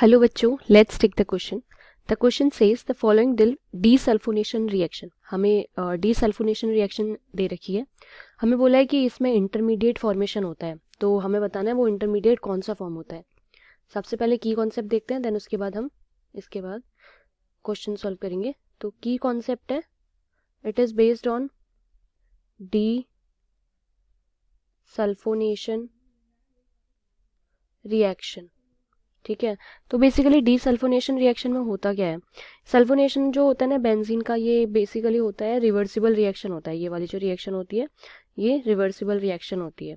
Hello बच्चों, let's take the question. The question says the following desulphonation reaction. हमें desulphonation reaction दे रखी है. हमें बोला है कि इसमें इंटरमीडिएट फॉर्मेशन होता है, तो हमें बताना है वो इंटरमीडिएट कौन सा फॉर्म होता है. सबसे पहले की कॉन्सेप्ट देखते हैं, देन उसके बाद हम इसके बाद क्वेश्चन सॉल्व करेंगे. तो की कॉन्सेप्ट है, it is based on desulphonation reaction. ठीक है. तो बेसिकली डीसल्फोनेशन रिएक्शन में होता क्या है. सल्फोनेशन जो होता है ना बेंजीन का, ये बेसिकली होता है रिवर्सिबल रिएक्शन होता है. ये वाली जो रिएक्शन होती है ये रिवर्सिबल रिएक्शन होती है.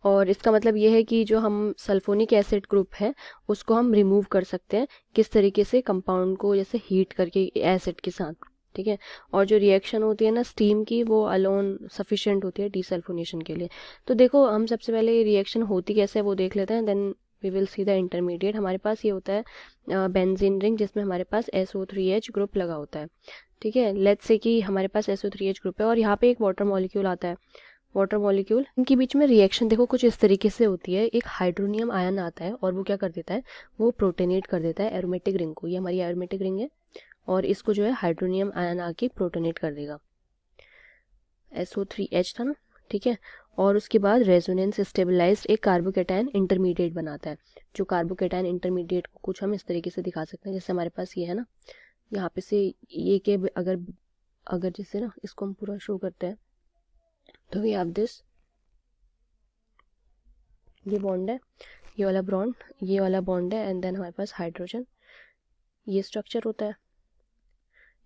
और इसका मतलब ये है कि जो हम सल्फोनिक एसिड ग्रुप है उसको हम रिमूव कर सकते हैं. किस तरीके से, कंपाउंड को जैसे हीट करके एसिड के साथ. ठीक है. और जो रिएक्शन होती है ना स्टीम की, वो अलोन सफिशिएंट होती है डीसल्फोनेशन के लिए. तो देखो, हम सबसे पहले रिएक्शन होती कैसे है वो देख लेते हैं, then we will see the intermediate. हमारे पास ये होता है बेंजीन रिंग, जिसमें हमारे पास SO3H ग्रुप लगा होता है. ठीक है. लेट्स से कि हमारे पास SO3H ग्रुप है और यहाँ पे एक वाटर मॉलिक्यूल आता है. वाटर मॉलिक्यूल, इनके बीच में रिएक्शन देखो कुछ इस तरीके से होती है. एक हाइड्रोनियम आयन आता है और वो क्या कर देता है, वो प्रोटोनेट कर देता है एरोमेटिक रिंग को. ये हमारी एरोमेटिक रिंग है और इसको जो है हाइड्रोनियम आयन आके प्रोटोनेट कर देगा. SO3H था ना. ठीक है. और उसके बाद रेजोनेंस स्टेबलाइज्ड एक कार्बोकेटायन इंटरमीडिएट बनाता है. जो कार्बोकेटायन इंटरमीडिएट को कुछ हम इस तरीके से दिखा सकते हैं, जैसे हमारे पास ये है ना, यहाँ पे से ये के अगर अगर जैसे ना इसको हम पूरा शो करते हैं तो वी हैव दिस, ये बॉन्ड है, ये वाला बॉन्ड, ये वाला बॉन्ड है, एंड देन हमारे पास हाइड्रोजन, ये स्ट्रक्चर होता है.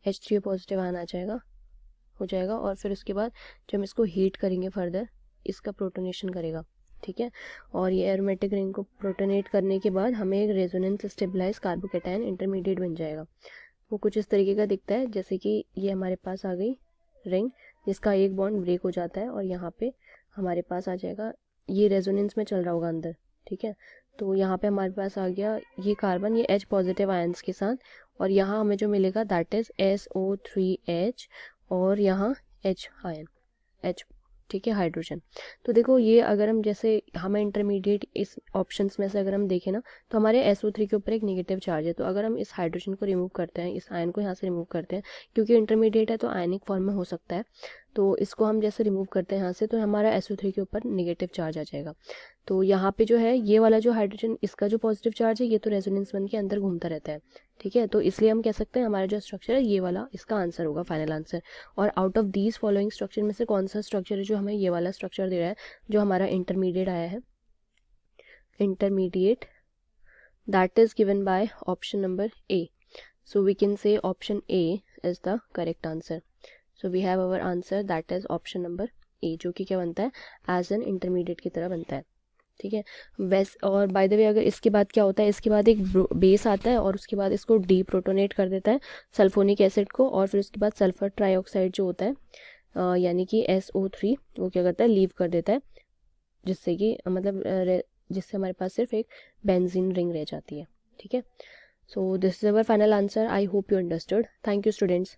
H3O पॉजिटिव आयन आ जाएगा, हो जाएगा. और फिर उसके बाद जब हम इसको हीट करेंगे फर्दर, इसका प्रोटोनेशन करेगा. ठीक है. और ये एरोमेटिक रिंग को प्रोटोनेट करने के बाद हमें एक रेजोनेंस स्टेबलाइज कार्बोकेटायन इंटरमीडिएट बन जाएगा. वो कुछ इस तरीके का दिखता है, जैसे कि ये हमारे पास आ गई रिंग जिसका एक बॉन्ड ब्रेक हो जाता है और यहाँ पे हमारे पास आ जाएगा, ये रेजोनेंस में चल रहा होगा अंदर. ठीक है. तो यहाँ पे हमारे पास आ गया ये कार्बन, ये H पॉजिटिव आयंस के साथ, और यहाँ हमें जो मिलेगा दैट इज SO3H और यहाँ H आयन, H. ठीक है, हाइड्रोजन. तो देखो, ये अगर हम जैसे हमें इंटरमीडिएट इस ऑप्शंस में से अगर हम देखें ना, तो हमारे SO3 के ऊपर एक नेगेटिव चार्ज है. तो अगर हम इस हाइड्रोजन को रिमूव करते हैं, इस आयन को यहाँ से रिमूव करते हैं, क्योंकि इंटरमीडिएट है तो आयनिक फॉर्म में हो सकता है, तो इसको हम जैसे रिमूव करते हैं यहाँ से, तो हमारा SO3 के ऊपर नेगेटिव चार्ज आ जाएगा. तो यहाँ पे जो है ये वाला जो हाइड्रोजन, इसका जो पॉजिटिव चार्ज है ये तो रेजोनेंस बन के अंदर घूमता रहता है. ठीक है. तो इसलिए हम कह सकते हैं हमारा जो स्ट्रक्चर है ये वाला इसका आंसर होगा, फाइनल आंसर. और out of these following structure में से कौन सा स्ट्रक्चर है जो हमें ये वाला स्ट्रक्चर दे रहा है, जो हमारा इंटरमीडिएट आया है, intermediate, that is given by option number A. So we can say option A is the correct answer. So we have our answer, that is option number A, जो कि क्या बनता है, एज एन इंटरमीडिएट की तरह बनता है. ठीक है. वैस और बाय द वे, अगर इसके बाद क्या होता है, इसके बाद एक बेस आता है और उसके बाद इसको डीप्रोटोनेट कर देता है सल्फोनिक एसिड को, और फिर उसके बाद सल्फर ट्राईऑक्साइड जो होता है यानी कि SO3, वो क्या करता है, लीव कर देता है, जिससे कि मतलब जिससे हमारे पास सिर्फ एक बेंजीन रिंग रह जाती है. ठीक है. So this is our final answer. I hope you understood. Thank you, students.